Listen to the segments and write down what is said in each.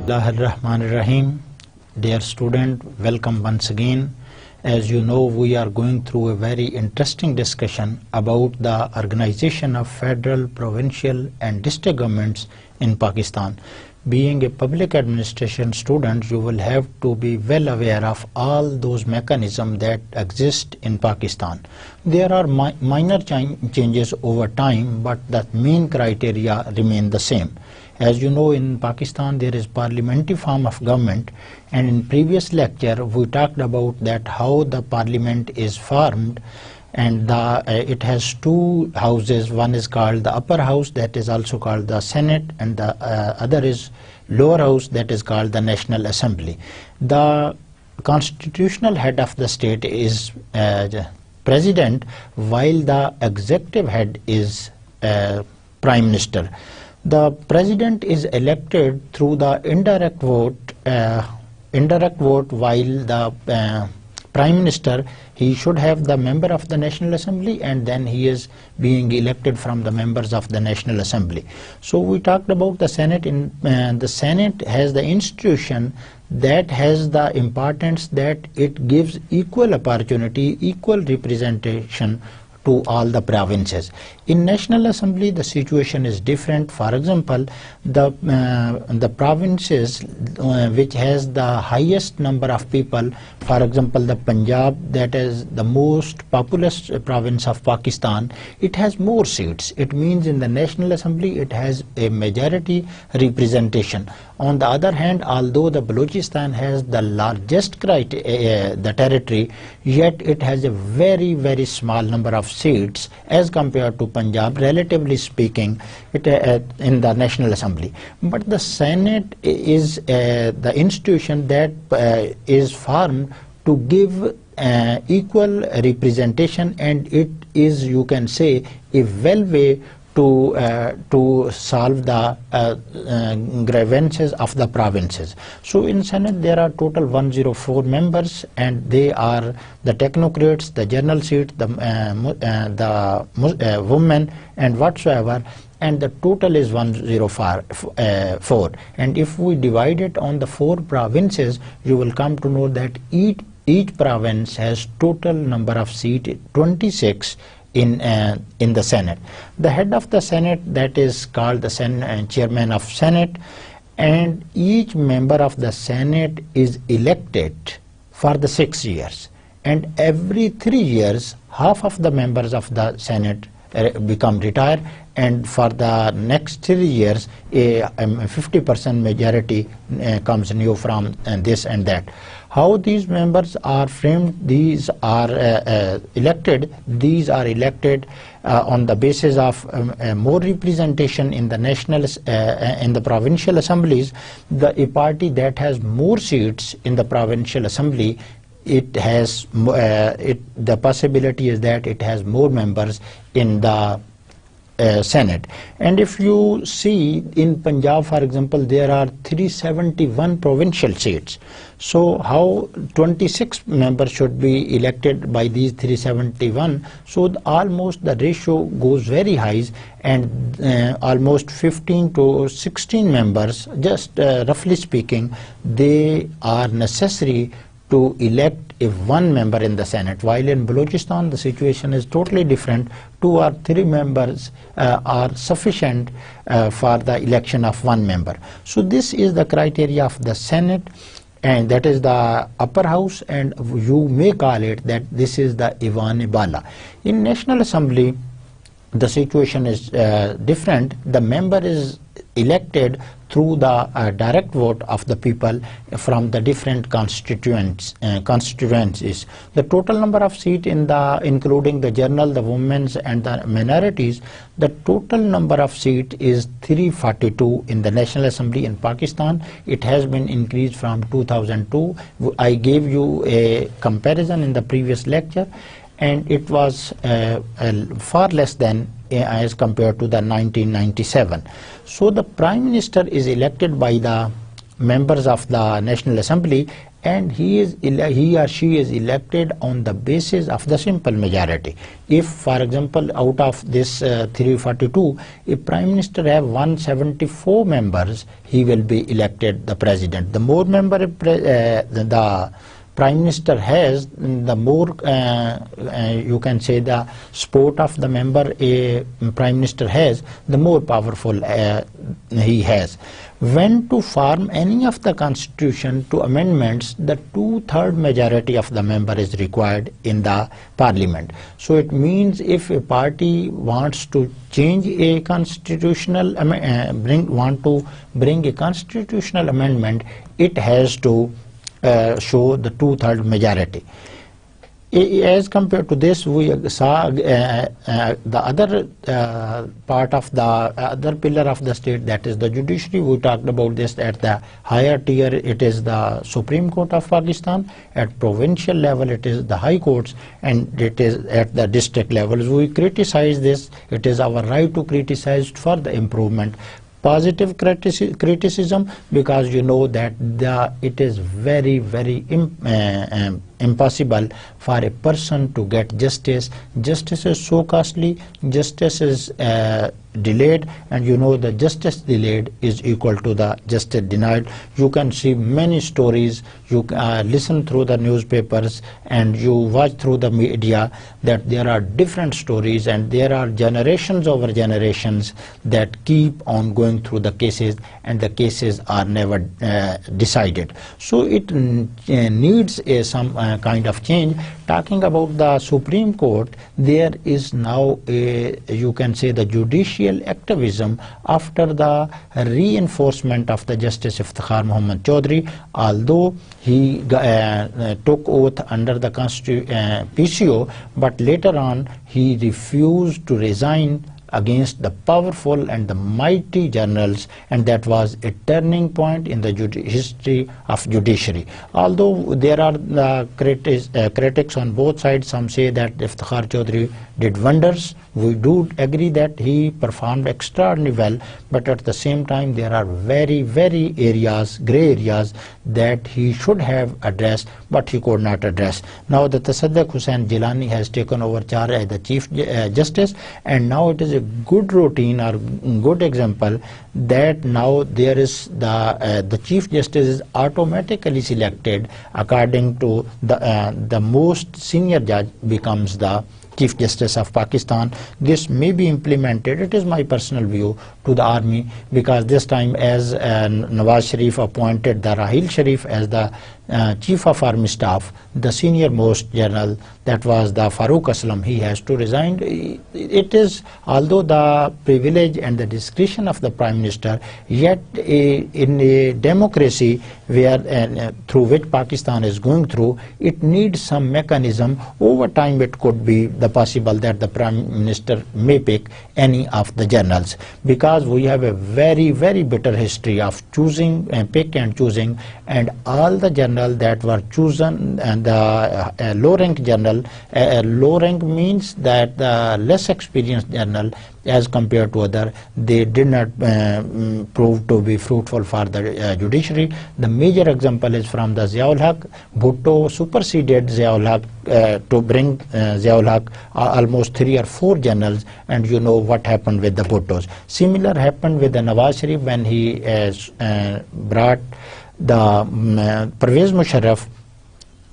Bismillahirrahmanirrahim. Dear student, welcome once again. As you know, we are going through a very interesting discussion about the organization of federal, provincial and district governments in Pakistan. Being a public administration student, you will have to be well aware of all those mechanisms that exist in Pakistan. There are minor changes over time, but the main criteria remain the same. As you know, in Pakistan there is parliamentary form of government, and in previous lecture we talked about that how the parliament is formed, and it has two houses. One is called the upper house, that is also called the Senate, and the other is lower house, that is called the National Assembly. The constitutional head of the state is president, while the executive head is prime minister. The president is elected through the indirect vote, while the prime minister, he should have the member of the National Assembly, and then he is being elected from the members of the National Assembly. So we talked about the Senate. The Senate has the institution that has the importance that it gives equal opportunity, equal representation to all the provinces. In National Assembly the situation is different. For example, the provinces which has the highest number of people, for example the Punjab, that is the most populous province of Pakistan, it has more seats. It means in the National Assembly it has a majority representation. On the other hand, although the Balochistan has the largest the territory, yet it has a very small number of seats as compared to Punjab, relatively speaking, in the National Assembly. But the Senate is the institution that is formed to give equal representation, and it is, you can say, a well way to solve the grievances of the provinces. So in Senate there are total 104 members, and they are the technocrats, the general seat, the women and whatsoever, and the total is 104. And if we divide it on the 4 provinces, you will come to know that each province has total number of seats 26 in the Senate. The head of the Senate, that is called the chairman of Senate, and each member of the Senate is elected for the 6 years, and every 3 years half of the members of the Senate become retired, and for the next 3 years a 50% majority comes new from this and that. How these members are framed? These are elected. These are elected on the basis of more representation in the national, in the provincial assemblies. A party that has more seats in the provincial assembly, it has the possibility is that it has more members in the Senate. And if you see in Punjab, for example, there are 371 provincial seats. So how 26 members should be elected by these 371? So almost the ratio goes very high, and almost 15 to 16 members, just roughly speaking, they are necessary to elect one member in the Senate, while in Balochistan the situation is totally different. 2 or 3 members are sufficient for the election of one member. So this is the criteria of the Senate, and that is the upper house, and you may call it that this is the Iwan-e-Bala. In National Assembly the situation is different. The member is elected through the direct vote of the people from the different constituencies. The total number of seats in the, including the general, the women's and the minorities, the total number of seats is 342 in the National Assembly in Pakistan. It has been increased from 2002. I gave you a comparison in the previous lecture, and it was far less than as compared to the 1997. So the Prime Minister is elected by the members of the National Assembly, and he or she is elected on the basis of the simple majority. If, for example, out of this 342, if Prime Minister have 174 members, he will be elected the President. The more member the Prime Minister has, the more you can say the support of the member a Prime Minister has, the more powerful he has. When to form any of the constitution to amendments, the 2/3 majority of the member is required in the parliament. So it means if a party wants to change a constitutional want to bring a constitutional amendment, it has to show the 2/3 majority. As compared to this, we saw the other part of the other pillar of the state, that is the judiciary. We talked about this at the higher tier. It is the Supreme Court of Pakistan. At provincial level, it is the high courts, and it is at the district levels. We criticize this. It is our right to criticize for the improvement. Positive criticism, because you know that it is very, very impossible for a person to get justice. Justice is so costly, justice is delayed, and you know the justice delayed is equal to the justice denied. You can see many stories, you listen through the newspapers and you watch through the media, that there are different stories and there are generations over generations that keep on going through the cases, and the cases are never decided. So it needs some kind of change. Talking about the Supreme Court, there is now you can say the judicial activism after the reinforcement of the Justice Iftikhar Muhammad Chaudhry. Although he took oath under the PCO, but later on he refused to resign against the powerful and the mighty generals, and that was a turning point in the history of judiciary. Although there are critics on both sides, some say that Iftikhar Chaudhry did wonders. We do agree that he performed extraordinarily well, but at the same time there are very, very grey areas that he should have addressed, but he could not address. Now the Tasaddaq Hussain Jilani has taken over charge as the Chief Justice, and now it is a good routine or good example that now there is the Chief Justice is automatically selected according to the most senior judge becomes the Chief Justice of Pakistan. This may be implemented, it is my personal view, to the army, because this time as Nawaz Sharif appointed the Rahil Sharif as the Chief of Army Staff, the senior most general, that was the Farooq Aslam, he has to resign. It is, although the privilege and the discretion of the Prime Minister, yet in a democracy where through which Pakistan is going through, it needs some mechanism. Over time it could be the possible that the Prime Minister may pick any of the generals, because we have a very, very bitter history of choosing pick and choosing, and all the generals that were chosen, and the low-rank general, low rank means that the less experienced general as compared to other, they did not prove to be fruitful for the judiciary. The major example is from the Ziaul Haq. Bhutto superseded Ziaul Haq to bring Ziaul Haq almost 3 or 4 generals, and you know what happened with the Bhuttos. Similar happened with the Nawaz Sharif when he brought the Pervez Musharraf.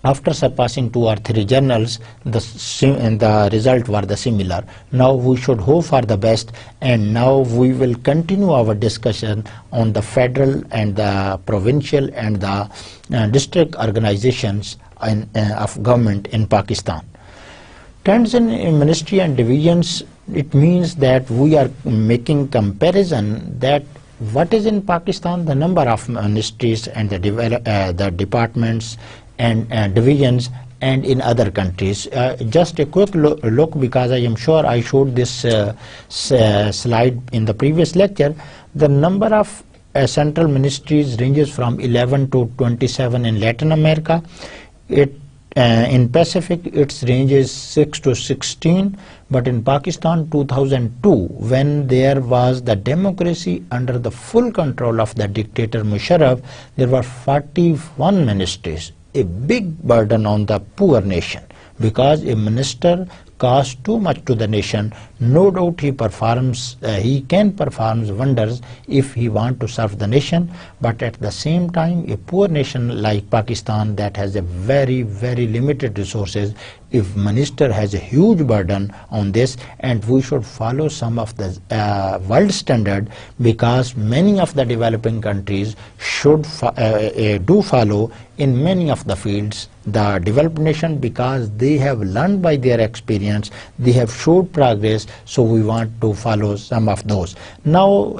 After surpassing 2 or 3 generals, the result were the similar. Now we should hope for the best, and now we will continue our discussion on the federal and the provincial and the district organizations of government in Pakistan. Trends in ministry and divisions, it means that we are making comparison that what is in Pakistan, the number of ministries and the departments and divisions, and in other countries. Just a quick look, because I am sure I showed this slide in the previous lecture. The number of central ministries ranges from 11 to 27 in Latin America. In Pacific, its range is 6 to 16, but in Pakistan 2002, when there was the democracy under the full control of the dictator Musharraf, there were 41 ministries. a big burden on the poor nation, because a minister costs too much to the nation. No doubt he can perform wonders if he want to serve the nation, but at the same time, a poor nation like Pakistan that has a very, very limited resources, if minister has a huge burden on this, and we should follow some of the world standard, because many of the developing countries should do follow in many of the fields the developed nation, because they have learned by their experience, they have showed progress, so we want to follow some of those. Now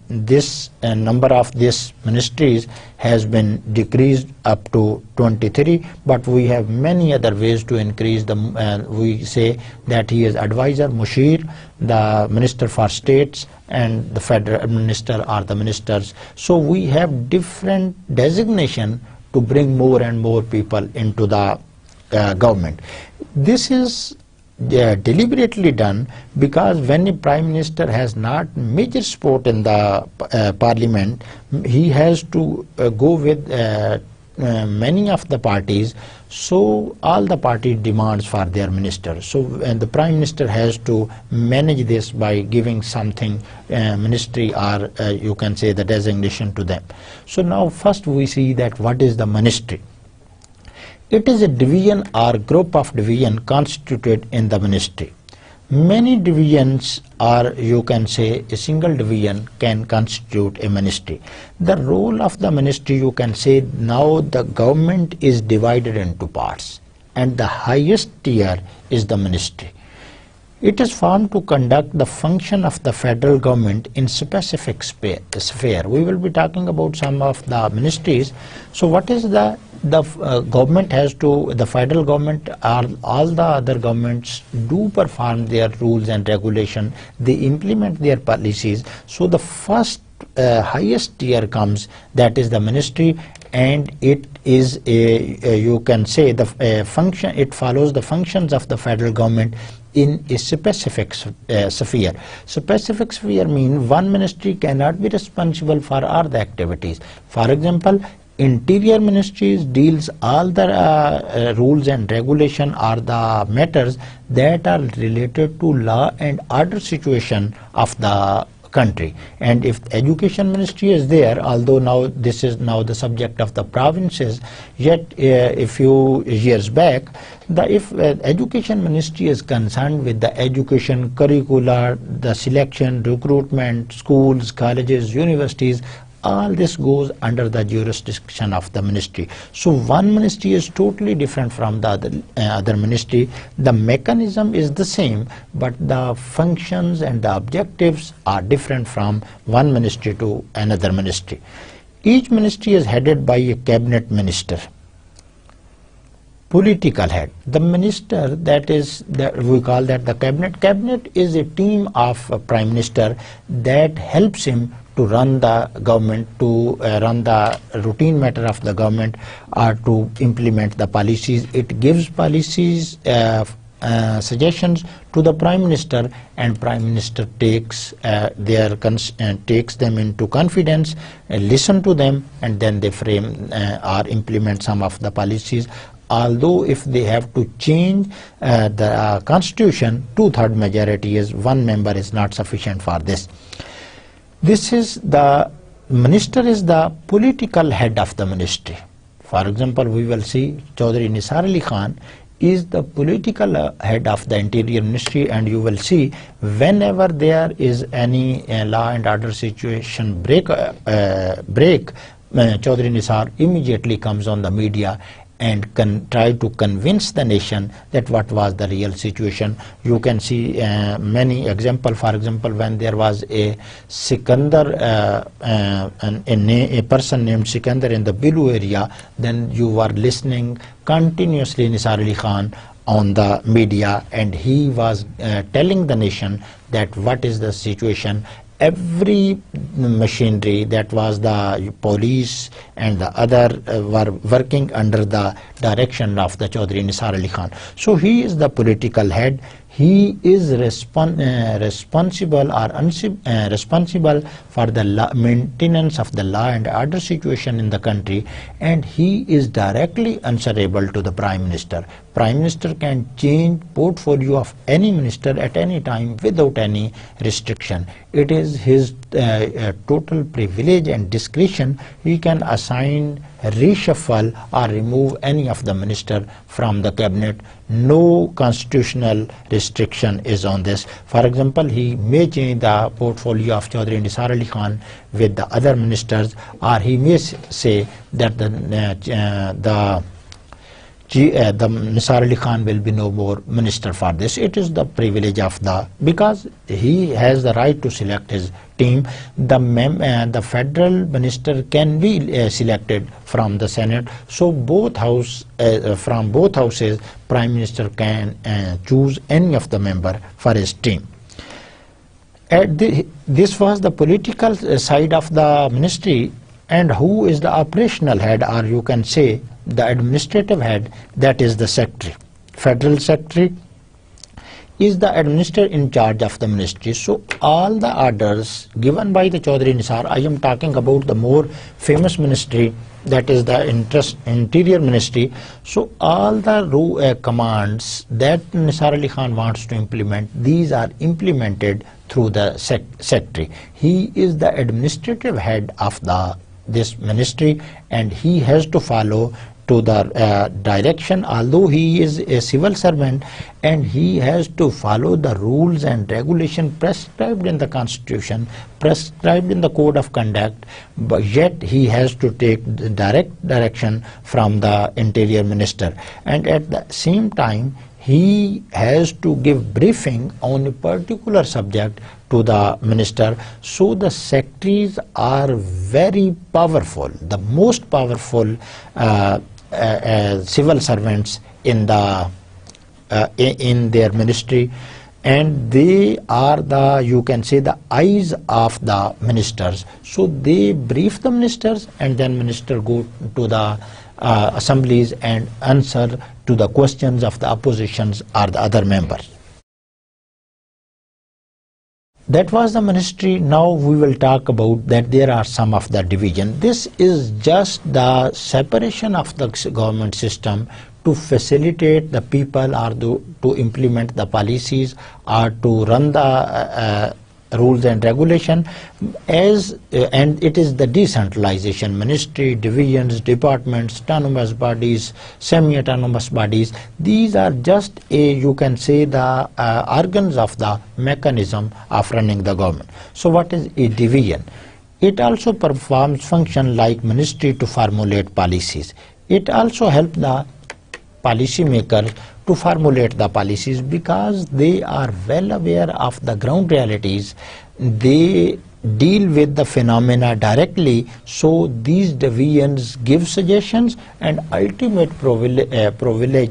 this number of these ministries has been decreased up to 23, but we have many other ways to increase the we say that he is advisor, Mushir, the minister for states, and the federal minister are the ministers. So we have different designation to bring more and more people into the government. This is deliberately done, because when a prime minister has not major support in the parliament, he has to go with many of the parties, so all the party demands for their minister. So and the prime minister has to manage this by giving something ministry, or you can say the designation to them. So now first we see that what is the ministry. It is a division or group of division constituted in the ministry. Many divisions, or you can say a single division, can constitute a ministry. The role of the ministry, you can say, now the government is divided into parts, and the highest tier is the ministry. It is formed to conduct the function of the federal government in specific sphere. We will be talking about some of the ministries. So what is the government has to, the federal government or all the other governments do perform their rules and regulation, they implement their policies. So the first highest tier comes, that is the ministry, and it is a you can say the function, it follows the functions of the federal government in a specific sphere. Specific sphere means one ministry cannot be responsible for all the activities. For example, Interior Ministries deals all the rules and regulation or the matters that are related to law and order situation of the country. And if Education Ministry is there, although now this is now the subject of the provinces, yet a few years back, if Education Ministry is concerned with the education curricular, the selection, recruitment, schools, colleges, universities, all this goes under the jurisdiction of the ministry. So one ministry is totally different from the other ministry. The mechanism is the same, but the functions and the objectives are different from one ministry to another ministry. Each ministry is headed by a cabinet minister, political head. The minister, that is, that we call that the cabinet. Cabinet is a team of a prime minister that helps him to run the government, to run the routine matter of the government, or to implement the policies. It gives policies, suggestions to the prime minister, and prime minister takes takes them into confidence, listen to them, and then they frame or implement some of the policies. Although if they have to change the constitution, 2/3 majority is, one member is not sufficient for this. This is the minister is the political head of the ministry. For example, we will see Chaudhry Nisar Ali Khan is the political head of the Interior Ministry, and you will see whenever there is any law and order situation break, Chaudhry Nisar immediately comes on the media and try to convince the nation that what was the real situation. You can see many examples. For example, when there was a Sikandar, a person named Sikandar in the Bilu area, then you were listening continuously Nisar Ali Khan on the media, and he was telling the nation that what is the situation. Every machinery, that was the police and the other, were working under the direction of the Chaudhry Nisar Ali Khan. So he is the political head. He is responsible responsible for the maintenance of the law and order situation in the country, and he is directly answerable to the Prime Minister. Prime Minister can change portfolio of any minister at any time without any restriction. It is his total privilege and discretion. He can assign, reshuffle or remove any of the minister from the cabinet. No constitutional restriction is on this. For example, he may change the portfolio of Chaudhry Nisar Ali Khan with the other ministers, or he may say that the Nisar Ali Khan will be no more minister for this. It is the privilege of because he has the right to select his team. The federal minister can be selected from the Senate. So from both houses, Prime Minister can choose any of the member for his team. This was the political side of the ministry. And who is the operational head, or you can say the administrative head? That is the secretary. Federal secretary is the administrator in charge of the ministry. So all the orders given by the Chaudhry Nisar, I am talking about the more famous ministry, that is the Interior Ministry. So all the commands that Nisar Ali Khan wants to implement, these are implemented through the secretary. He is the administrative head of this ministry, and he has to follow to the direction, although he is a civil servant, and he has to follow the rules and regulation prescribed in the constitution, prescribed in the code of conduct, but yet he has to take the direct direction from the interior minister. And at the same time, he has to give briefing on a particular subject to the minister. So the secretaries are very powerful, the most powerful civil servants in their ministry, and they are you can say the eyes of the ministers. So they brief the ministers, and then minister go to the assemblies and answer to the questions of the oppositions or the other members. That was the ministry. Now we will talk about that there are some of the division. This is just the separation of the government system to facilitate the people, or to implement the policies, or to run the rules and regulation, and it is the decentralization. Ministry, divisions, departments, autonomous bodies, semi-autonomous bodies, these are just you can say the organs of the mechanism of running the government. So what is a division? It also performs function like ministry to formulate policies. It also helps the policy makers to formulate the policies, because they are well aware of the ground realities. They deal with the phenomena directly. So these divisions give suggestions, and ultimate privilege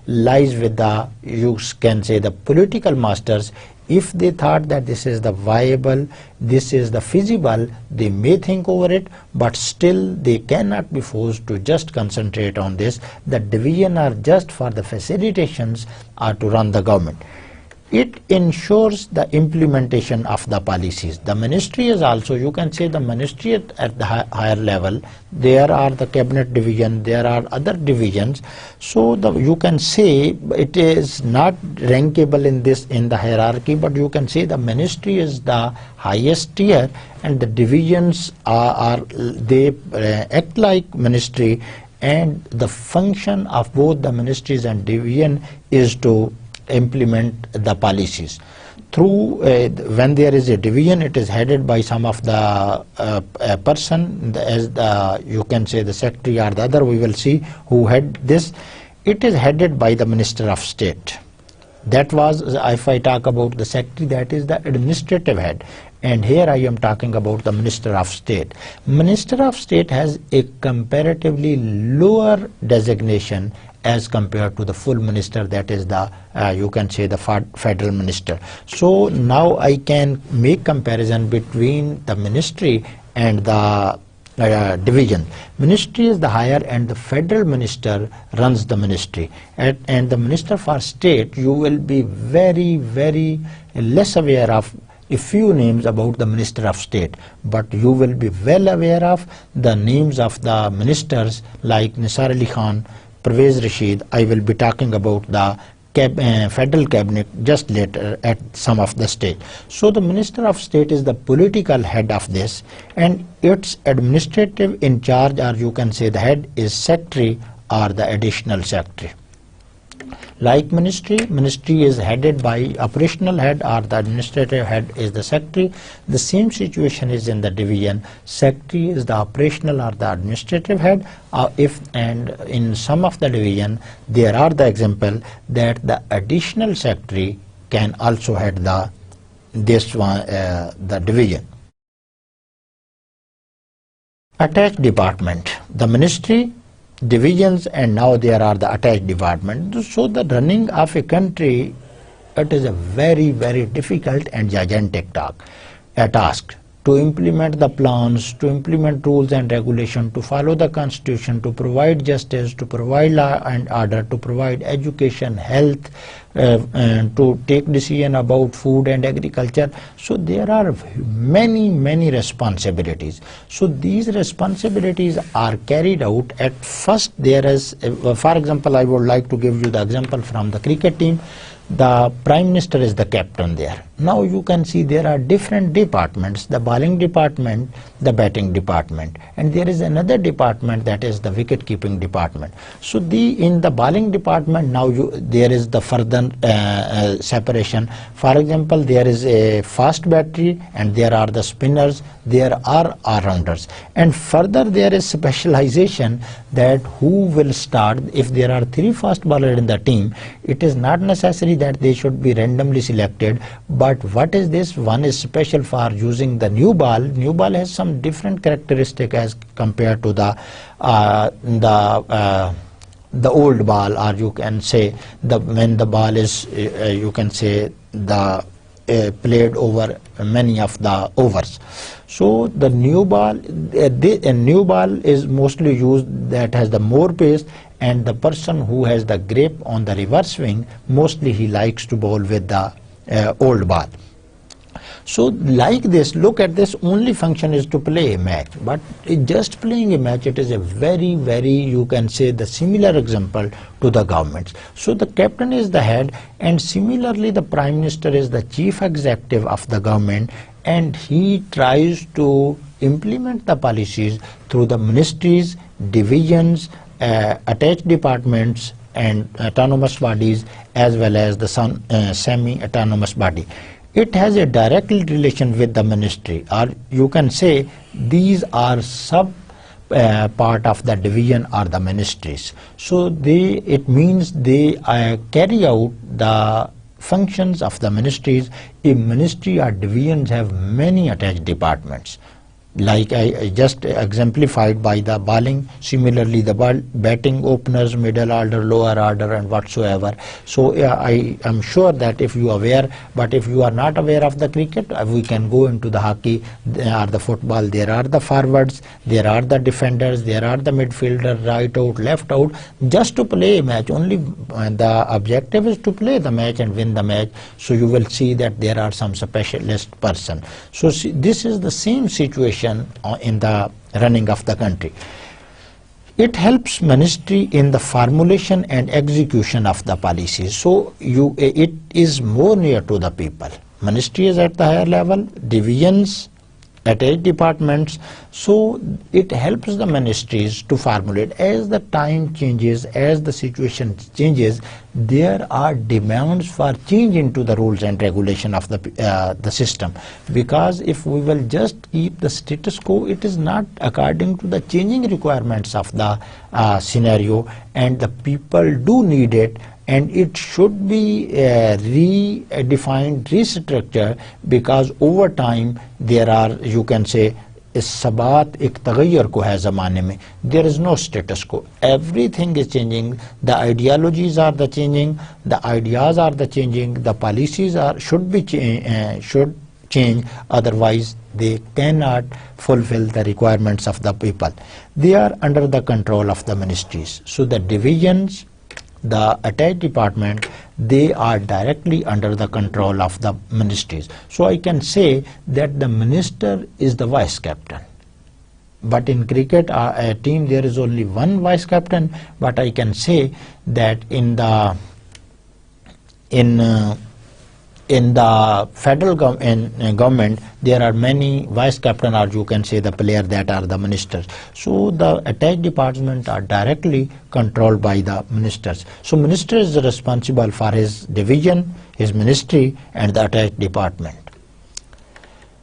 lies with the, you can say, the political masters. If they thought that this is the viable, this is the feasible, they may think over it, but still they cannot be forced to just concentrate on this. The division are just for the facilitations or to run the government. It ensures the implementation of the policies. The ministry is also, you can say, the ministry at the higher level. There are the cabinet division, there are other divisions. So you can say it is not rankable in the hierarchy, but you can say the ministry is the highest tier, and the divisions they act like ministry, and the function of both the ministries and division is to implement the policies. Through when there is a division, it is headed by some of the person, as you can say the secretary or the other, we will see who head this. It is headed by the Minister of State. That was, if I talk about the secretary, that is the administrative head. And here I am talking about the Minister of State. Minister of State has a comparatively lower designation as compared to the full minister, that is the you can say the federal minister. So now I can make comparison between the ministry and the division. Ministry is the higher, and the federal minister runs the ministry. And the minister for state, you will be very, very less aware of a few names about the minister of state, but you will be well aware of the names of the ministers like Nisar Ali Khan, Pervez Rashid. I will be talking about the federal cabinet just later at some of the state. So the minister of state is the political head of this, and its administrative in charge, or you can say the head, is secretary or the additional secretary. Like ministry is headed by operational head, or the administrative head is the secretary. The same situation is in the division. Secretary is the operational or the administrative head. And in some of the division, there are the example that the additional secretary can also head the division. Attached department, the ministry, divisions, and now there are the attached departments. So the running of a country, it is a very, very difficult and gigantic task to implement the plans, to implement rules and regulation, to follow the constitution, to provide justice, to provide law and order, to provide education, health, and to take decision about food and agriculture. So there are many, many responsibilities. So these responsibilities are carried out. At first there is, for example, I would like to give you the example from the cricket team. The Prime Minister is the captain there. Now you can see there are different departments, the bowling department, the batting department, and there is another department that is the wicket keeping department. So in the bowling department, now there is the further separation. For example, there is a fast battery and there are the spinners, there are all-rounders, and further there is specialization that who will start. If there are 3 fast bowlers in the team, it is not necessary that they should be randomly selected, but what is this? One is special for using the new ball. New ball has some different characteristic as compared to the old ball, or you can say when the ball is you can say the played over many of the overs. So the new ball, a new ball is mostly used that has the more pace, and the person who has the grip on the reverse swing, mostly he likes to bowl with the old ball. So like this, look at this, only function is to play a match, but just playing a match, it is a very, very, you can say, the similar example to the governments. So the captain is the head, and similarly the Prime Minister is the chief executive of the government, and he tries to implement the policies through the ministries, divisions, attached departments and autonomous bodies, as well as the semi-autonomous body. It has a direct relation with the ministry, or you can say these are sub part of the division or the ministries. So it means they carry out the functions of the ministries. A ministry or divisions have many attached departments, like I just exemplified by the bowling. Similarly, the batting, openers, middle order, lower order, and whatsoever. So I am sure that if you are aware, but if you are not aware of the cricket, we can go into the hockey or the football. There are the forwards, there are the defenders, there are the midfielder, right out, left out, just to play a match. Only the objective is to play the match and win the match. So you will see that there are some specialist person. So this is the same situation in the running of the country. It helps ministry in the formulation and execution of the policies. So it is more near to the people. Ministry is at the higher level, divisions, attached departments. So it helps the ministries to formulate. As the time changes, as the situation changes, there are demands for change into the rules and regulation of the system. Because if we will just keep the status quo, it is not according to the changing requirements of the scenario, and the people do need it, and it should be redefined, restructured, because over time there are, you can say, इस सबात एक तगैर को है ज़माने में. There is no status quo. Everything is changing. The ideologies are the changing. The ideas are the changing. The policies should change, otherwise they cannot fulfill the requirements of the people. They are under the control of the ministries. So the divisions, the attached department, they are directly under the control of the ministries. So I can say that the minister is the vice captain. But in cricket a team there is only one vice captain, but I can say that in the federal government there are many vice captain, or you can say the player that are the ministers. So the attached department are directly controlled by the ministers. So minister is responsible for his division, his ministry, and the attached department.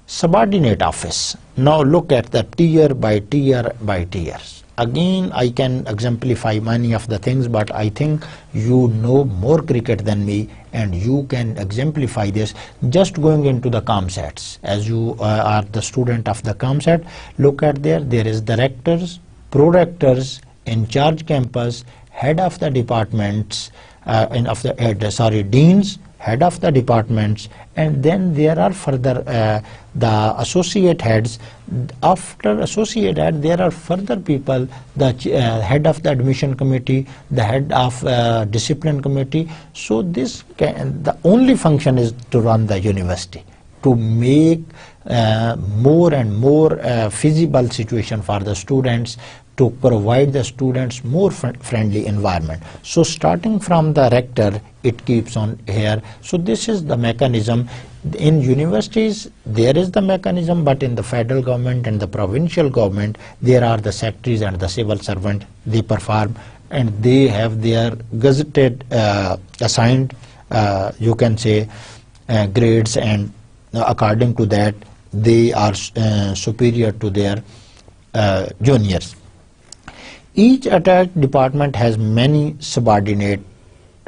Subordinate office. Now look at the tier by tier by tiers. Again, I can exemplify many of the things, but I think you know more cricket than me, and you can exemplify this just going into the ComSets. As you are the student of the ComSet, look at there is directors, prorectors, in charge campus, head of the departments, deans, head of the departments, and then there are further the associate heads. After associate head, there are further people, the head of the admission committee, the head of discipline committee. So the only function is to run the university, to make more and more feasible situation for the students, to provide the students more friendly environment. So starting from the rector, it keeps on here. So this is the mechanism. In universities there is the mechanism, but in the federal government and the provincial government there are the secretaries and the civil servant. They perform and they have their gazetted assigned you can say grades, and according to that they are superior to their juniors. Each attached department has many subordinate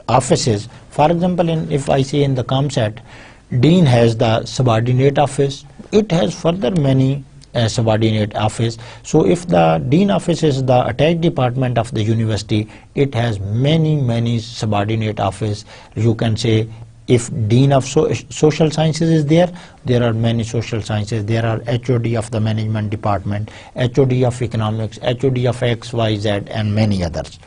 offices. For example, if I say in the ComSet, Dean has the subordinate office. It has further many subordinate office. So if the Dean office is the attached department of the university, it has many subordinate office. You can say if Dean of Social Sciences is there, there are many social sciences. There are HOD of the management department, HOD of economics, HOD of XYZ, and many others.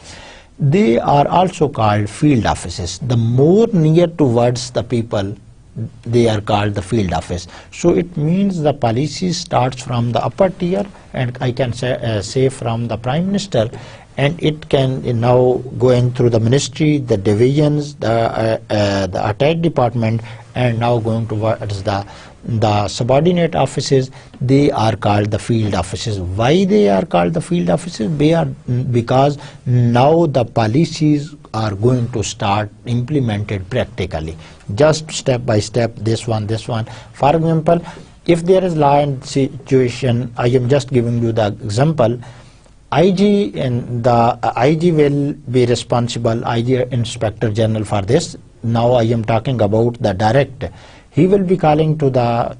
They are also called field offices. The more near towards the people, they are called the field office. So it means the policy starts from the upper tier, and I can say from the Prime Minister, and it can now going through the ministry, the divisions, the attached department, and now going towards the subordinate offices. They are called the field offices. Why they are called the field offices? Because now the policies are going to start implemented practically, just step by step, this one. For example, if there is law and situation, I am just giving you the example. IG and the IG will be responsible, IG Inspector General, for this. Now I am talking about the direct. He will be calling to the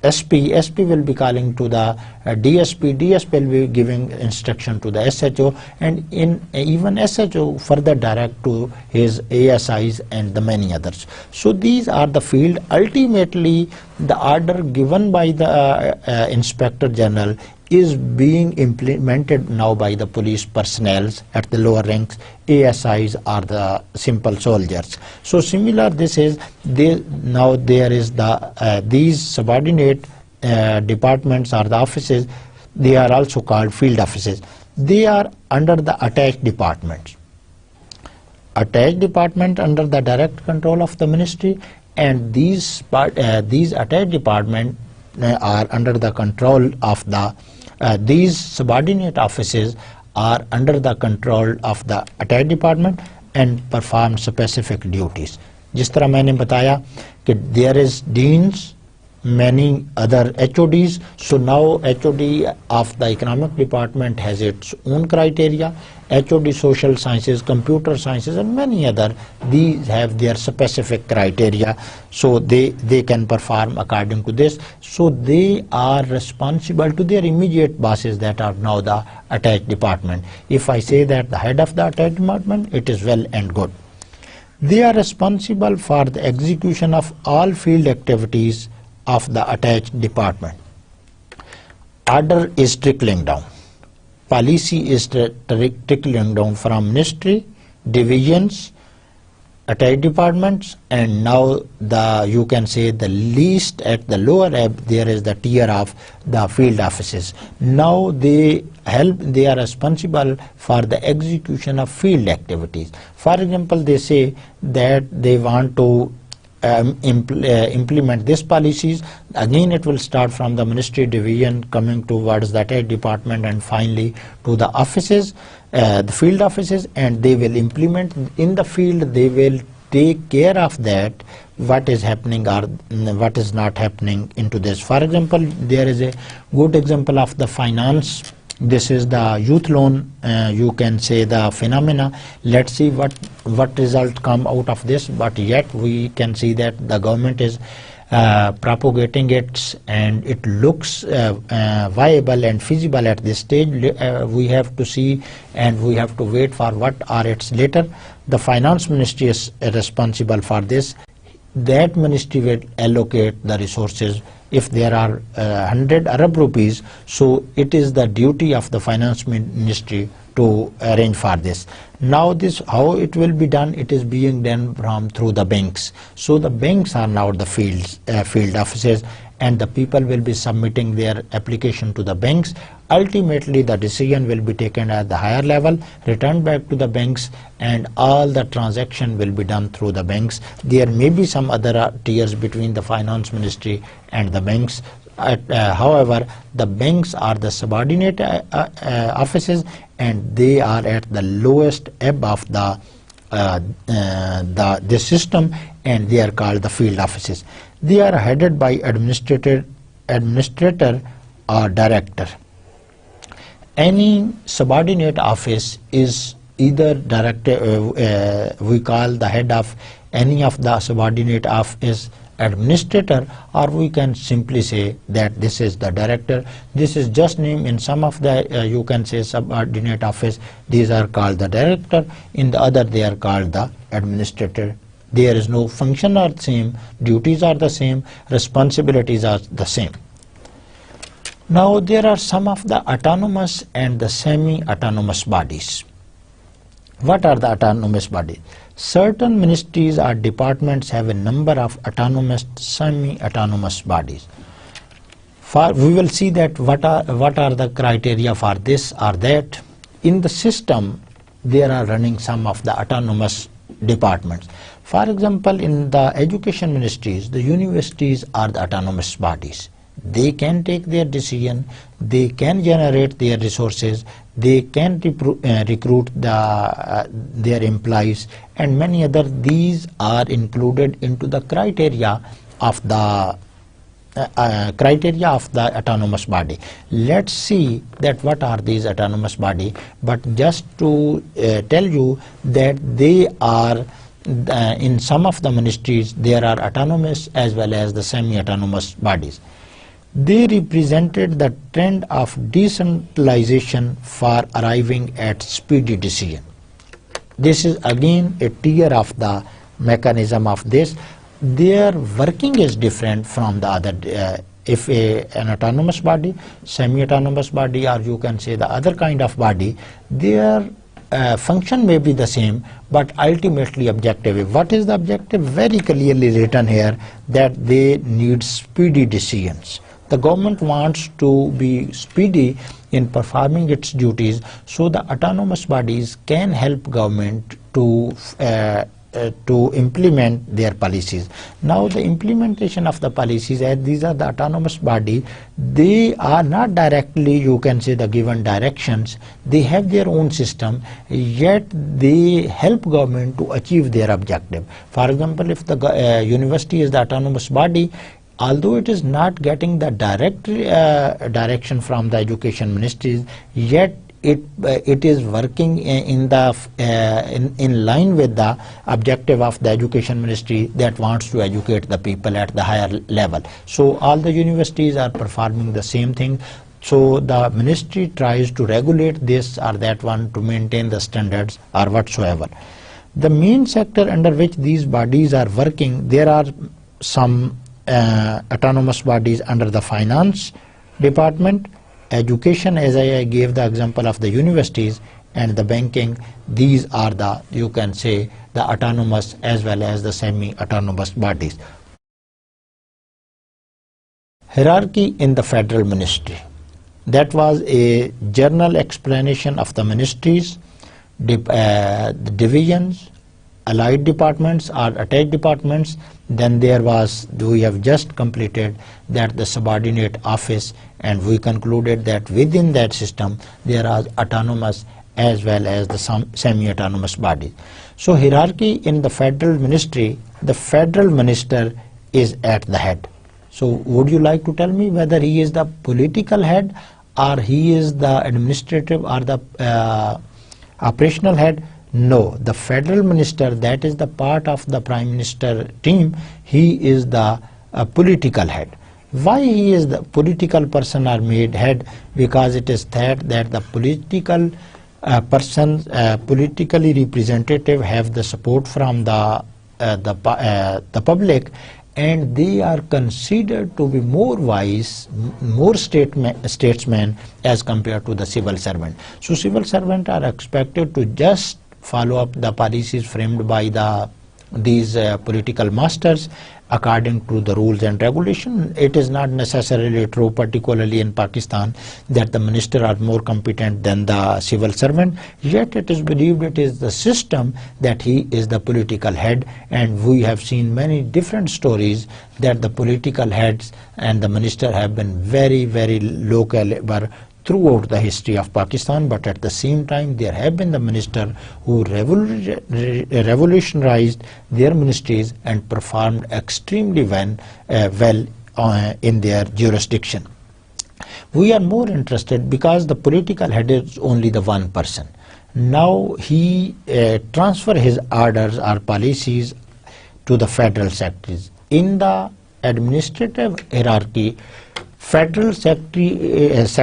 SP, SP will be calling to the DSP, DSP will be giving instruction to the SHO, and even SHO further direct to his ASIs and the many others. So these are the field. Ultimately, the order given by the Inspector General is being implemented now by the police personnel at the lower ranks. ASIs are the simple soldiers. So similar, this is now there is the these subordinate departments or the offices. They are also called field offices. They are under the attached departments. Attached department under the direct control of the ministry, and these attached department are under the control of the these subordinate offices are under the control of the attached department and perform specific duties. जिस तरह मैंने बताया कि there is deans, many other HODs. So now HOD of the economic department has its own criteria. HOD social sciences, computer sciences, and many other, these have their specific criteria. So they can perform according to this. So they are responsible to their immediate bosses that are now the attached department. If I say that the head of the attached department, it is well and good. They are responsible for the execution of all field activities of the attached department. Order is trickling down. Policy is trickling down from ministry, divisions, attached departments, and now you can say the least at the lower ebb there is the tier of the field offices. Now they are responsible for the execution of field activities. For example, they say that they want to implement these policies. Again, it will start from the ministry division, coming towards the attached department, and finally to the offices, the field offices, and they will implement in the field. They will take care of that, what is happening or what is not happening into this. For example, there is a good example of the finance. This is the youth loan, you can say the phenomena. Let's see what result come out of this. But yet we can see that the government is propagating it, and it looks viable and feasible at this stage. We have to see, and we have to wait for what are its later. The finance ministry is responsible for this. That ministry will allocate the resources. If there are 100 Arab rupees, so it is the duty of the finance ministry to arrange for this. Now this, how it will be done? It is being done through the banks. So the banks are now the field offices, and the people will be submitting their application to the banks. Ultimately, the decision will be taken at the higher level, returned back to the banks, and all the transaction will be done through the banks. There may be some other tiers between the finance ministry and the banks. However, the banks are the subordinate offices, and they are at the lowest ebb of the system, and they are called the field offices. They are headed by administrator or director. Any subordinate office is either director, we call the head of any of the subordinate office administrator, or we can simply say that this is the director. This is just name. In some of the you can say subordinate office, these are called the director. In the other, they are called the administrator. There is no function are the same, duties are the same, responsibilities are the same. Now there are some of the autonomous and the semi-autonomous bodies. What are the autonomous bodies? Certain ministries or departments have a number of autonomous, semi-autonomous bodies. We will see that what are the criteria for this or that. In the system, there are running some of the autonomous departments. For example, in the education ministries, the universities are the autonomous bodies. They can take their decision, they can generate their resources, they can recruit their employees, and many other. These are included into the criteria of the autonomous body. Let's see that what are these autonomous body. But just to tell you that they are in some of the ministries, there are autonomous as well as the semi-autonomous bodies. They represented the trend of decentralization for arriving at speedy decision. This is again a tier of the mechanism of this. Their working is different from the other. If an autonomous body, semi-autonomous body, or you can say the other kind of body, their function may be the same, but ultimately objective. What is the objective? Very clearly written here that they need speedy decisions. The government wants to be speedy in performing its duties, so the autonomous bodies can help government to implement their policies. Now the implementation of the policies, as these are the autonomous body, they are not directly, you can say, the given directions. They have their own system, yet they help government to achieve their objective. For example, if the university is the autonomous body, although it is not getting the direct direction from the education ministries, yet it is working in line with the objective of the education ministry that wants to educate the people at the higher level. So all the universities are performing the same thing. So the ministry tries to regulate this or that one to maintain the standards or whatsoever. The main sector under which these bodies are working, there are some autonomous bodies under the finance department, education, as I gave the example of the universities, and the banking. These are the, you can say, the autonomous as well as the semi-autonomous bodies. Hierarchy in the federal ministry. That was a general explanation of the ministries, the divisions, allied departments or attached departments. Then there was, we have just completed that, the subordinate office, and we concluded that within that system there are autonomous as well as the semi-autonomous bodies. So hierarchy in the federal ministry, the federal minister is at the head. So would you like to tell me whether he is the political head or he is the administrative or the operational head? No, the federal minister, that is the part of the prime minister team, he is the political head. Why he is the political person or made head? Because it is that the political person, politically representative, have the support from the public, and they are considered to be more wise, more statesmen as compared to the civil servant. So civil servants are expected to just follow up the policies framed by these political masters according to the rules and regulation. It is not necessarily true, particularly in Pakistan, that the minister are more competent than the civil servant. Yet it is believed, it is the system, that he is the political head, and we have seen many different stories that the political heads and the minister have been very, very low caliber throughout the history of Pakistan. But at the same time, there have been the minister who revolutionized their ministries and performed extremely well in their jurisdiction. We are more interested because the political head is only the one person. Now he transfer his orders or policies to the federal secretaries. In the administrative hierarchy, federal secretary is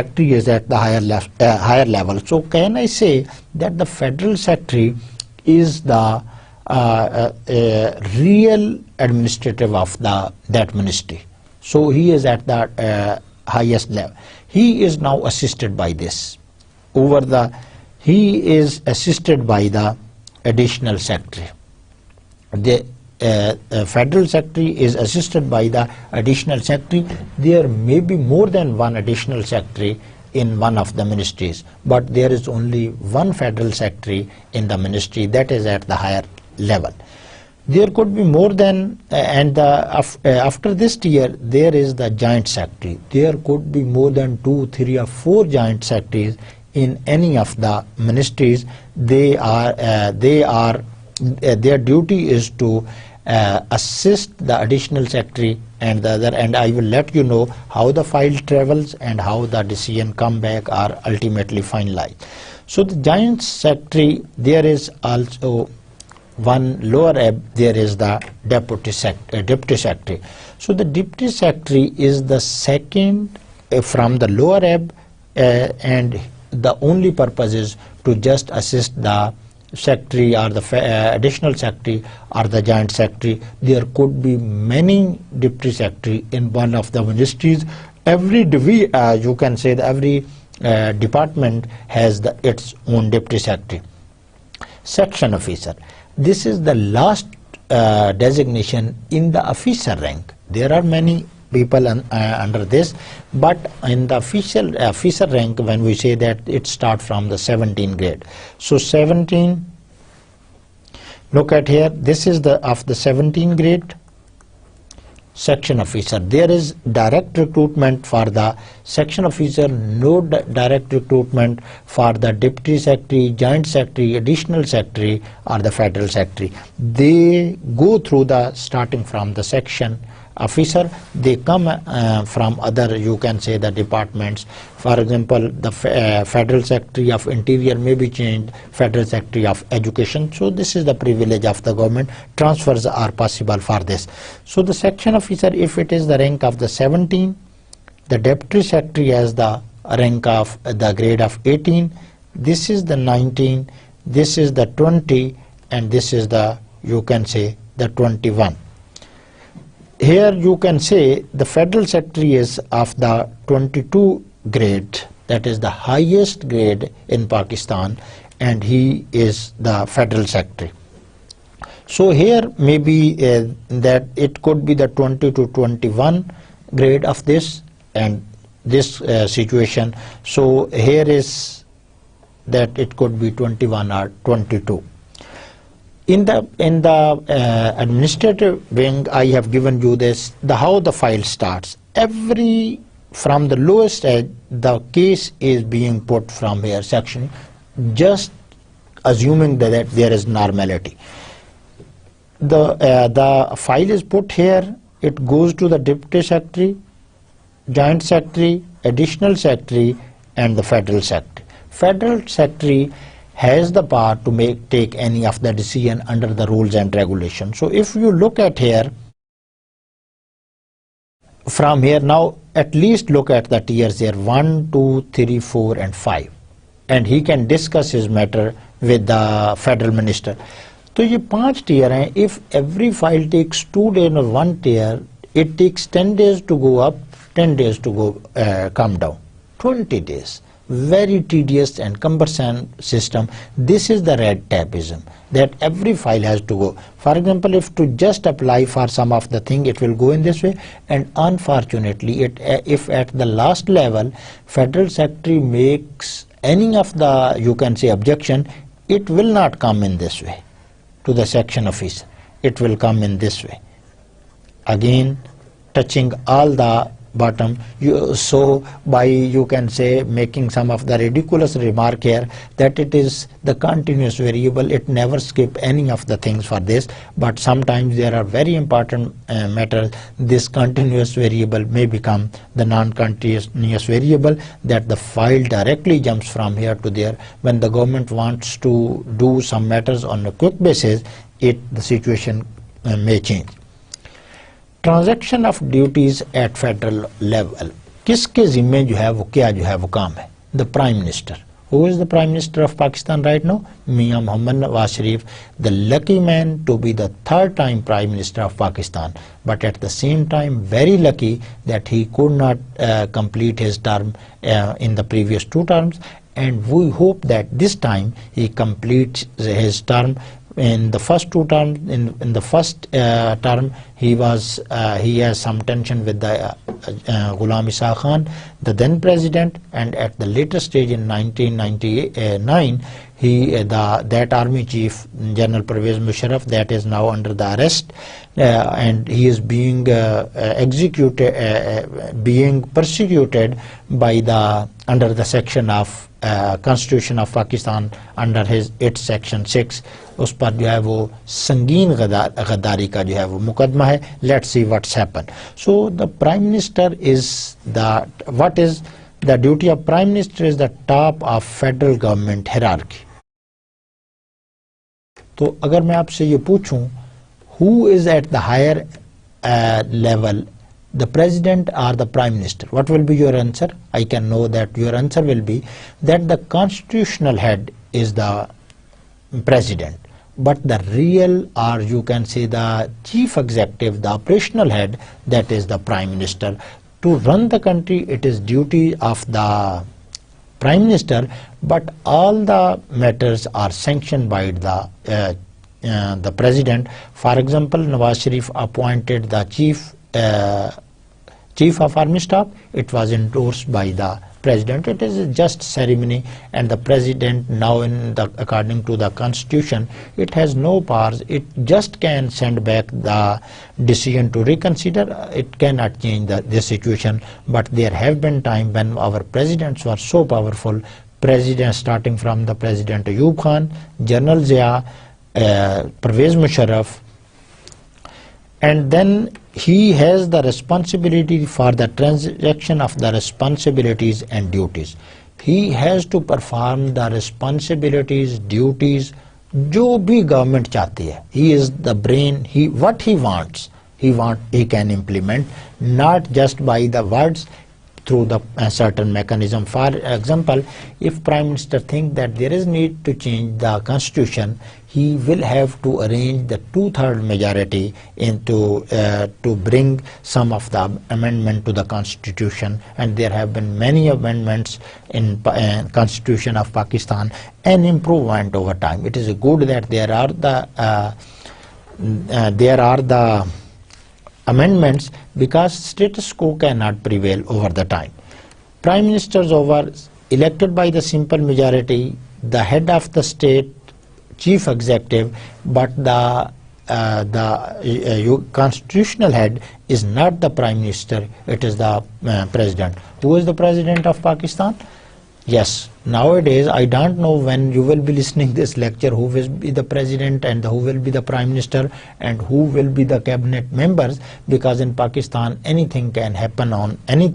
at the higher level. So can I say that the federal secretary is the real administrative of that ministry? So he is at the highest level. He is now assisted by this. He is assisted by the additional secretary. The federal secretary is assisted by the additional secretary. There may be more than one additional secretary in one of the ministries, but there is only one federal secretary in the ministry, that is at the higher level. There could be more than, after this tier, there is the joint secretary. There could be more than 2, 3 or 4 joint secretaries in any of the ministries. Their duty is to assist the additional secretary and the other, and I will let you know how the file travels and how the decision come back are ultimately finalized. So the joint secretary, there is also one lower ebb, there is the deputy secretary. So the deputy secretary is the second from the lower ebb, and the only purpose is to just assist the secretary or the additional secretary or the joint secretary. There could be many deputy secretary in one of the ministries. Every you can say that every department has its own deputy secretary. Section officer. This is the last designation in the officer rank. There are many people under this, but in the officer rank, when we say that, it starts from the 17 grade. So 17, look at here, this is of the 17 grade section officer. There is direct recruitment for the section officer, no direct recruitment for the deputy secretary, joint secretary, additional secretary or the federal secretary. They go through starting from the section officer, they come from other, you can say, the departments. For example, the federal secretary of interior may be changed, federal secretary of education. So this is the privilege of the government. Transfers are possible for this. So the section officer, if it is the rank of the 17, the deputy secretary has the rank of the grade of 18, this is the 19, this is the 20, and this is the, you can say, the 21. Here you can say the federal secretary is of the 22 grade, that is the highest grade in Pakistan, and he is the federal secretary. So here maybe that it could be the 20 to 21 grade of this and this situation. So here is that it could be 21 or 22. In the administrative wing, I have given you this, how the file starts. From the lowest edge, the case is being put from here section, just assuming that there is normality. The file is put here, it goes to the deputy secretary, joint secretary, additional secretary, and the federal secretary. Federal secretary has the power to take any of the decision under the rules and regulations. So if you look at here, from here now, at least look at the tiers here, 1, 2, 3, 4, and 5. And he can discuss his matter with the federal minister. So ये 5 tier हैं. If every file takes 2 days or 1 tier, it takes 10 days to go up, 10 days to go come down. 20 days. Very tedious and cumbersome system. This is the red tapeism, that every file has to go. For example, if to just apply for some of the thing, it will go in this way, and unfortunately, if at the last level, federal secretary makes any of the, you can say, objection, it will not come in this way to the section officer. It will come in this way. Again, touching all the bottom. So by, you can say, making some of the ridiculous remark here that it is the continuous variable, it never skip any of the things for this, but sometimes there are very important matters. This continuous variable may become the non-continuous variable, that the file directly jumps from here to there. When the government wants to do some matters on a quick basis, the situation may change. Transaction of duties at federal level, किसके जिम्मे जो है वो क्या जो है वो काम है? The prime minister. Who is the prime minister of Pakistan right now? Mian Mohammad Nawaz Sharif, the lucky man to be the third time prime minister of Pakistan, but at the same time very lucky that he could not complete his term in the previous 2 terms, and we hope that this time he completes his term. In the first 2 terms, in the first term, he has some tension with the Ghulam Isa Khan, the then president, and at the later stage in 1999, that army chief, General Pervez Musharraf, that is now under the arrest, and he is being persecuted by under the section of Constitution of Pakistan under its section 6. उस पर जो है वो संगीन गद्दारी का जो है वो मुकदमा है. Let's see what's happened. So the prime minister is what is the duty of prime minister is the top of federal government hierarchy. तो अगर मैं आपसे ये पूछूं who is at the higher level, the president or the prime minister, what will be your answer? I can know that your answer will be that the constitutional head is the president, but the real, or you can say the chief executive, the operational head, that is the prime minister. To run the country, it is duty of the prime minister, but all the matters are sanctioned by the president. For example, Nawaz Sharif appointed the chief of army staff. It was endorsed by the president. It is just ceremony, and the president now, according to the constitution, it has no powers. It just can send back the decision to reconsider. It cannot change this situation. But there have been times when our presidents were so powerful, presidents starting from the President Ayub Khan, General Zia, Pervez Musharraf, and then he has the responsibility for the transaction of the responsibilities and duties. He has to perform the responsibilities, duties, जो भी government चाहती है. He is the brain. What he wants, he can implement, not just by the words. through the certain mechanism. For example, if Prime Minister thinks that there is need to change the constitution, he will have to arrange the 2/3 majority into to bring some of the amendment to the constitution, and there have been many amendments in constitution of Pakistan, an improvement over time. It is good that there are the amendments, because status quo cannot prevail over the time. Prime Ministers are elected by the simple majority, the head of the state, chief executive, but the constitutional head is not the Prime Minister, it is the President. Who is the President of Pakistan? Yes, nowadays I don't know when you will be listening this lecture who will be the President and who will be the Prime Minister and who will be the cabinet members, because in Pakistan anything can happen on any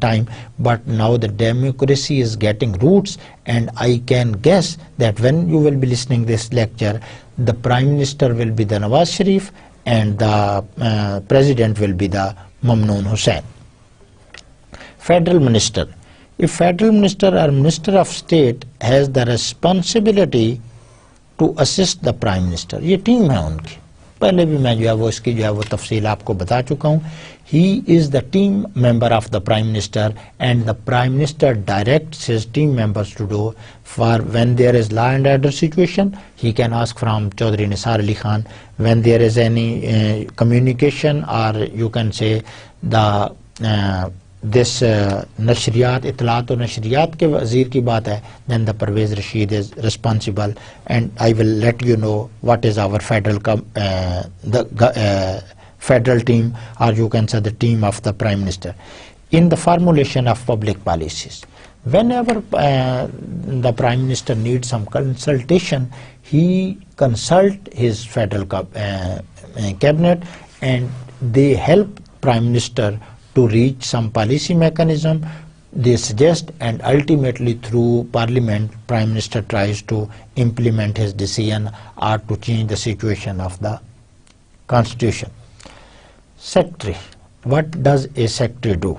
time. But now the democracy is getting roots, and I can guess that when you will be listening this lecture, the Prime Minister will be the Nawaz Sharif and the President will be the Mamnoon Hussain. Federal Minister. If Federal Minister or Minister of State has the responsibility to assist the Prime Minister, ये team है उनकी, पहले भी मैं जो है वो इसकी जो है वो तफसील आपको बता चुका हूँ. He is the team member of the Prime Minister, and the Prime Minister directs his team members to do. For when there is law and order situation, he can ask from Chaudhry Nisar Ali Khan. When there is any communication, or you can say the this नशरियात, इतलात और नशरियात के वज़ीर की बात है, then the Parvez Rashid is responsible, and I will let you know what is our federal federal team, or you can say the team of the Prime Minister in the formulation of public policies. Whenever the Prime Minister needs some consultation, he consult his federal cabinet, and they help Prime Minister to reach some policy mechanism. They suggest, and ultimately through Parliament, Prime Minister tries to implement his decision or to change the situation of the Constitution. Secretary. What does a secretary do?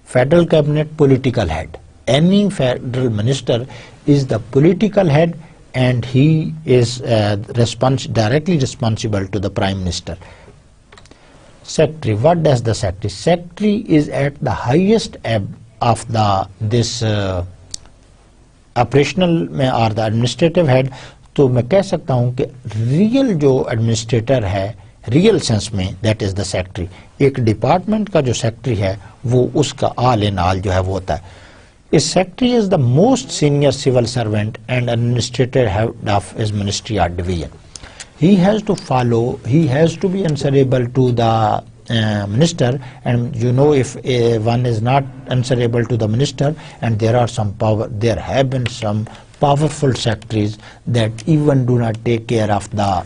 Federal Cabinet political head. Any federal minister is the political head, and he is directly responsible to the Prime Minister. Secretary. What does the Secretary? Secretary is at the highest ebb of this operational or the administrative head. तो मैं कह सकता हूँ कि real जो administrator है real sense में, that is the secretary. एक डिपार्टमेंट का जो सेक्रेटरी है वो उसका ऑल इन ऑल जो है वो होता है. A secretary is the most senior civil servant and administrator head of his ministry or division. He has to follow, he has to be answerable to the minister, and you know, if one is not answerable to the minister, and there have been some powerful secretaries that even do not take care of the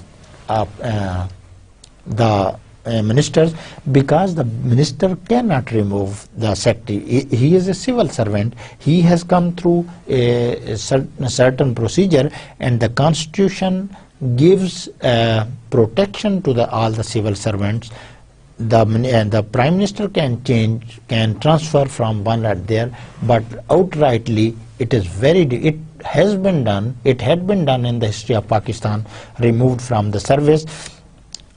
ministers, because the minister cannot remove the secretary. He is a civil servant. He has come through a certain procedure, and the Constitution gives protection to all the civil servants. The Prime Minister can transfer from one at there, but outrightly it had been done in the history of Pakistan, removed from the service.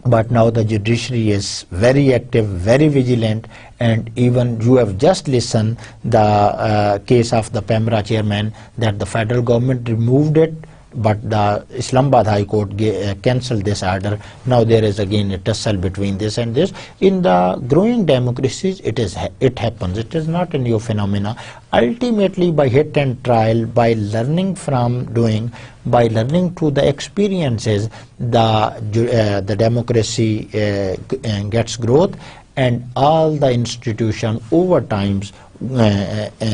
But now the judiciary is very active, very vigilant, and even you have just listened the case of the PEMRA chairman, that the federal government removed it, but the Islamabad High Court cancelled this order. Now there is again a tussle between this and this. In the growing democracies, it happens. It is not a new phenomena. Ultimately, by hit and trial, by learning from doing, by learning through the experiences, the democracy gets growth, and all the institutions over times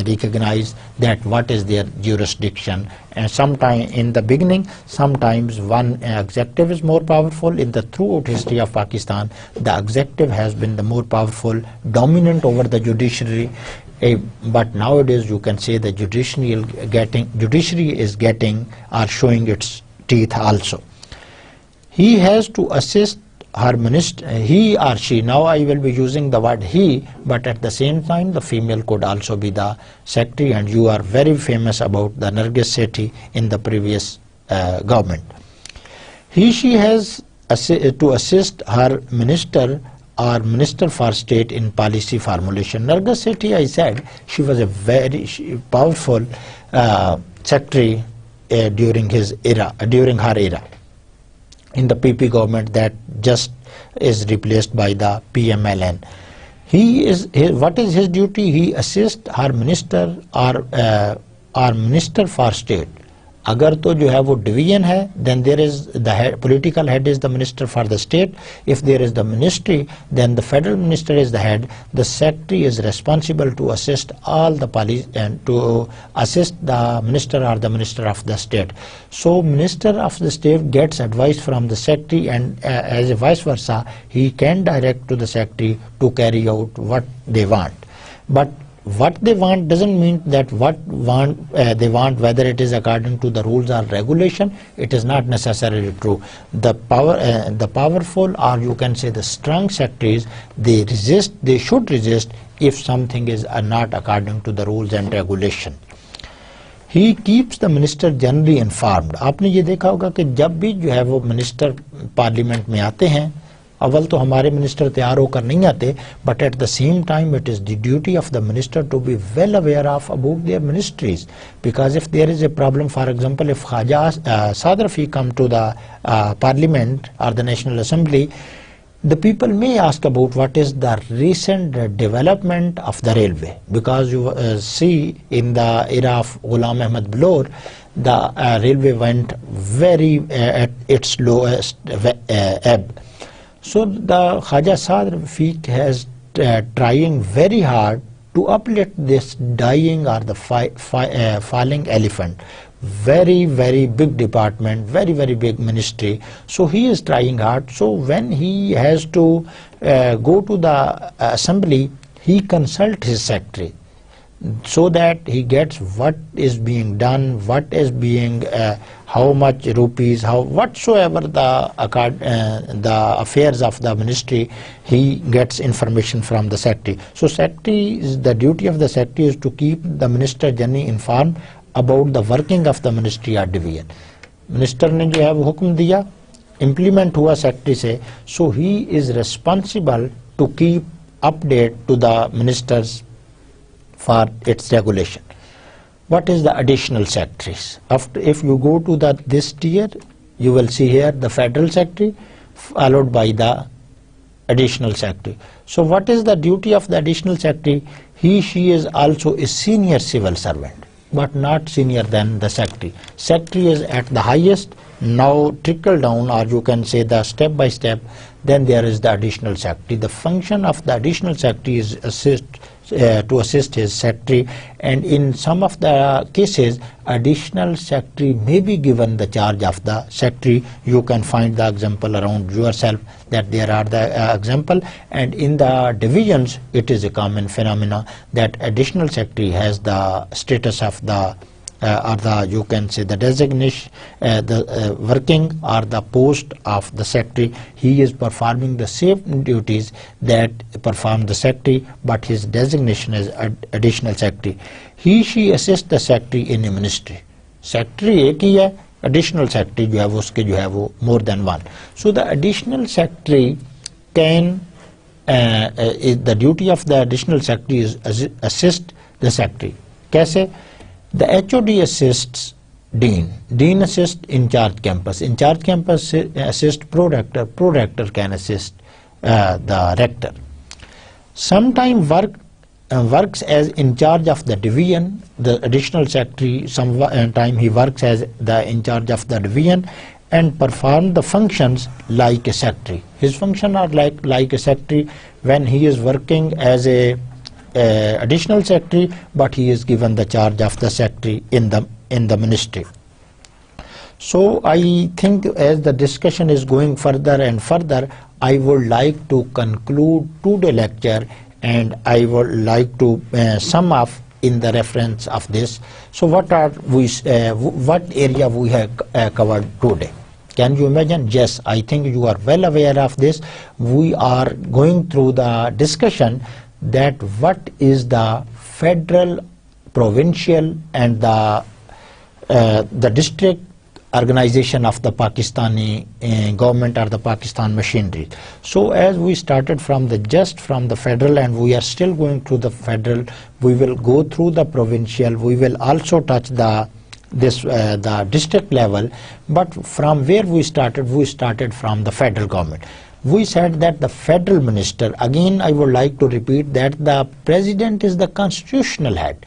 recognize that what is their jurisdiction. And sometime in the beginning, sometimes one executive is more powerful. In the throughout history of Pakistan, the executive has been the more powerful, dominant over the judiciary. But nowadays you can say the judiciary is getting or showing its teeth also. He has to assist her minister, he or she, now I will be using the word he, but at the same time the female could also be the secretary, and you are very famous about the Nargis Sethi in the previous government. She has to assist her minister or Minister for State in policy formulation. Nargis Sethi, I said, she was a very powerful secretary during her era in the PP government that just is replaced by the PMLN. What is his duty? He assists her minister or Minister for State. अगर तो जो है वो division है, then there is the head, political head is the Minister for the State. If there is the ministry, then the federal minister is the head. The secretary is responsible to assist all the policy and to assist the minister or the Minister of the State. So Minister of the State gets advice from the secretary, and as a vice versa, he can direct to the secretary to carry out what they want. But what they want doesn't mean that they want whether it is according to the rules or regulation. It is not necessarily true. The powerful, or you can say the strong secretaries, they should resist if something is not according to the rules and regulation. He keeps the minister generally informed. आपने ये देखा होगा कि जब भी जो है वो मिनिस्टर पार्लियामेंट में आते हैं, अव्वल तो हमारे मिनिस्टर तैयार होकर नहीं आते, but at the same time it is the duty of the minister to be well aware of about their ministries, because if there is a problem, for example, if Khaja Saad Rafiq come to the parliament or the National Assembly, the people may ask about what is the recent development of the railway, because you see in the era of Ghulam Ahmad Balor, the railway went very at its lowest ebb. So the Khaja Saad Rafiq has trying very hard to uplift this dying or the falling elephant. Very, very big department, very, very big ministry. So he is trying hard. So when he has to go to the assembly, he consults his secretary, so that he gets what is being done, what is being, how much rupees, whatsoever the affairs of the ministry, he gets information from the secretary. So the duty of the secretary is to keep the minister generally informed about the working of the ministry or division. Minister ने जो है वो हुक्म दिया, implement हुआ secretary से, so he is responsible to keep update to the ministers for its regulation. What is the additional secretaries? If you go to this tier, you will see here the federal secretary followed by the additional secretary. So what is the duty of the additional secretary? She is also a senior civil servant, but not senior than the secretary. Secretary is at the highest, now trickle down, or you can say the step by step, then there is the additional secretary. The function of the additional secretary is to assist his secretary, and in some of the cases additional secretary may be given the charge of the secretary. You can find the example around yourself that there are the example, and in the divisions it is a common phenomena that additional secretary has the status of the or the, you can say, the designation, the working or the post of the secretary. He is performing the same duties that perform the secretary, but his designation is additional secretary. She assists the secretary in a ministry. Secretary एक ही है, additional secretary जो है वो उसके जो है वो more than one. So the additional secretary can the duty of the additional secretary is assist the secretary. कैसे? The HOD assists Dean. Dean assists in charge campus. In charge campus assists pro-rector. Pro-rector can assist the rector. Sometimes works as in charge of the division. The additional secretary, sometime he works as the in charge of the division and perform the functions like a secretary. His function are like a secretary when he is working as a additional secretary, but he is given the charge of the secretary in the ministry. So I think as the discussion is going further and further, I would like to conclude today's lecture, and I would like to sum up in the reference of this. So what area we have covered today? Can you imagine? Yes, I think you are well aware of this. We are going through the discussion that what is the federal, provincial and the district organization of the Pakistani government or the Pakistan machinery. So as we started from the federal, and we are still going through the federal, we will go through the provincial, we will also touch the district level. But from where we started from the federal government. We said that the federal minister, again I would like to repeat that the president is the constitutional head.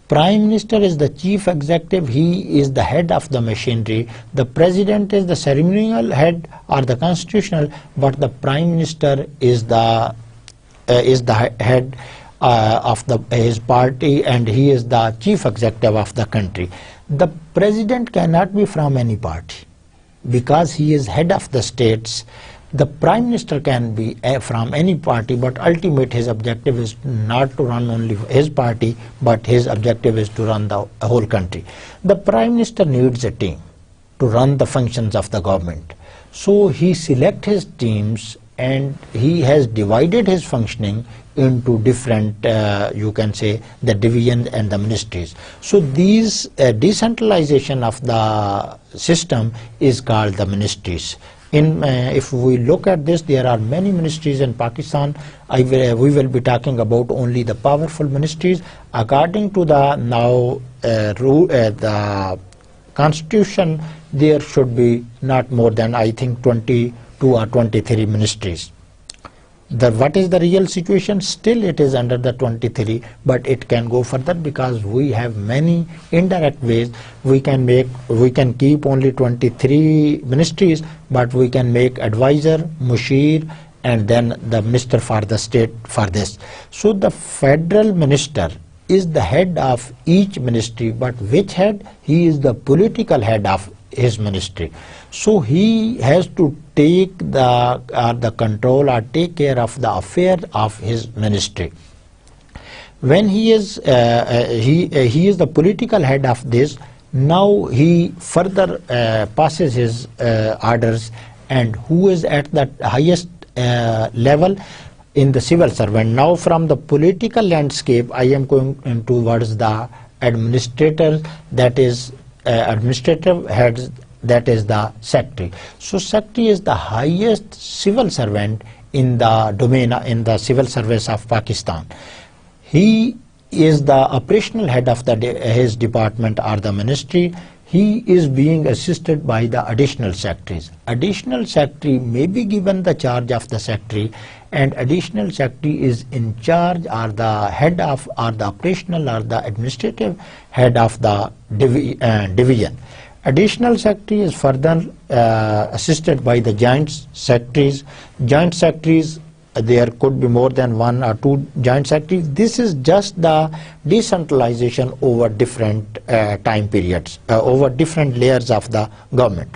Prime Minister is the chief executive, he is the head of the machinery. The president is the ceremonial head or the constitutional, but the prime minister is the head of his party, and he is the chief executive of the country. The president cannot be from any party because he is head of the states. The prime minister can be from any party, but ultimate his objective is not to run only his party, but his objective is to run the whole country. The prime minister needs a team to run the functions of the government. So he selects his teams, and he has divided his functioning into different, you can say, the divisions and the ministries. So these decentralization of the system is called the ministries. If we look at this, there are many ministries in Pakistan. We will be talking about only the powerful ministries. According to the now the constitution, there should be not more than, I think, 22 or 23 ministries. What is the real situation? Still it is under the 23, but it can go further because we have many indirect ways. We can keep only 23 ministries, but we can make advisor, mushir, and then the minister for the state for this. So the federal minister is the head of each ministry, but which head? He is the political head of his ministry. So he has to take the control or take care of the affair of his ministry. When he is the political head of this, now he further passes his orders, and who is at the highest level in the civil servant. Now from the political landscape, I am going towards the administrators, that is administrative heads, that is the secretary. So secretary is the highest civil servant in the domain, in the civil service of Pakistan. He is the operational head of his department or the ministry. He is being assisted by the additional secretaries. Additional secretary may be given the charge of the secretary, and additional secretary is in charge or the head of, or the operational or the administrative head of the division. Additional secretary is further assisted by the joint secretaries. Joint secretaries, there could be more than one or two joint secretaries. This is just the decentralization over different time periods, over different layers of the government.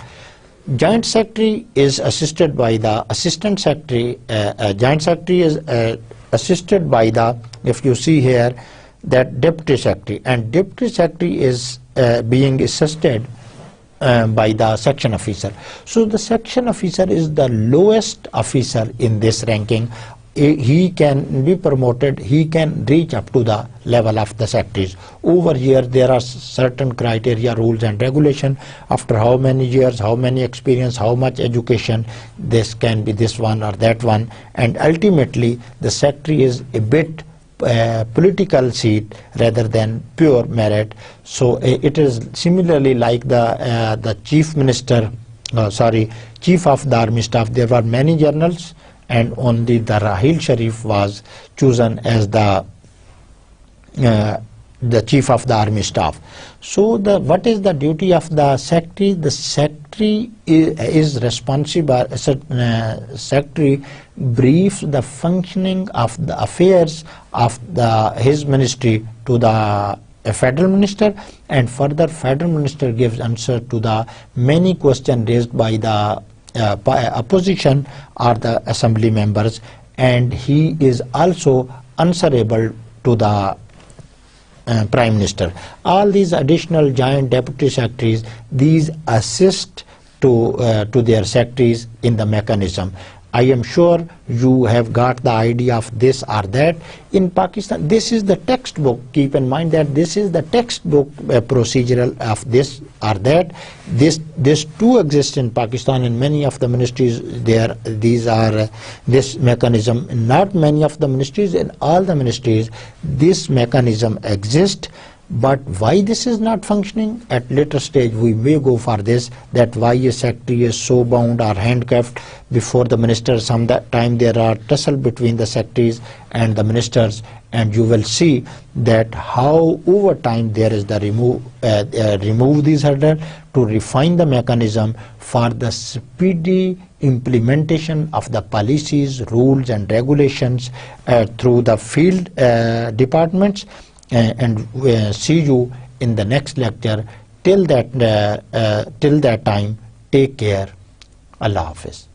Joint secretary is assisted by the assistant secretary. Joint secretary is assisted by the, if you see here, that deputy secretary, and deputy secretary is being assisted by the section officer. So the section officer is the lowest officer in this ranking. He can be promoted, he can reach up to the level of the secretaries. Over here there are certain criteria, rules and regulation. After how many years, how many experience, how much education, this can be this one or that one, and ultimately the secretary is a bit political seat rather than pure merit. So it is similarly like the chief minister, chief of the army staff. There were many generals, and only the Rahil Sharif was chosen as the chief of the army staff. So what is the duty of the secretary? The secretary is responsible. Secretary briefs the functioning of the affairs of his ministry to the federal minister, and further federal minister gives answer to the many questions raised by the opposition or the assembly members, and he is also answerable to the Prime Minister. All these additional joint deputy secretaries, these assist to their secretaries in the mechanism. I am sure you have got the idea of this or that. In Pakistan, this is the textbook. Keep in mind that this is the textbook procedural of this or that. This too exists in Pakistan in many of the ministries. This mechanism. Not many of the ministries, in all the ministries, this mechanism exists. But why this is not functioning, at later stage we may go for this, that why a secretary is so bound or handcuffed before the minister. Some time there are tussle between the secretaries and the ministers, and you will see that how over time there is the remove these hurdles to refine the mechanism for the speedy implementation of the policies, rules and regulations through the field departments. And see you in the next lecture. Till that time, take care. Allah Hafiz.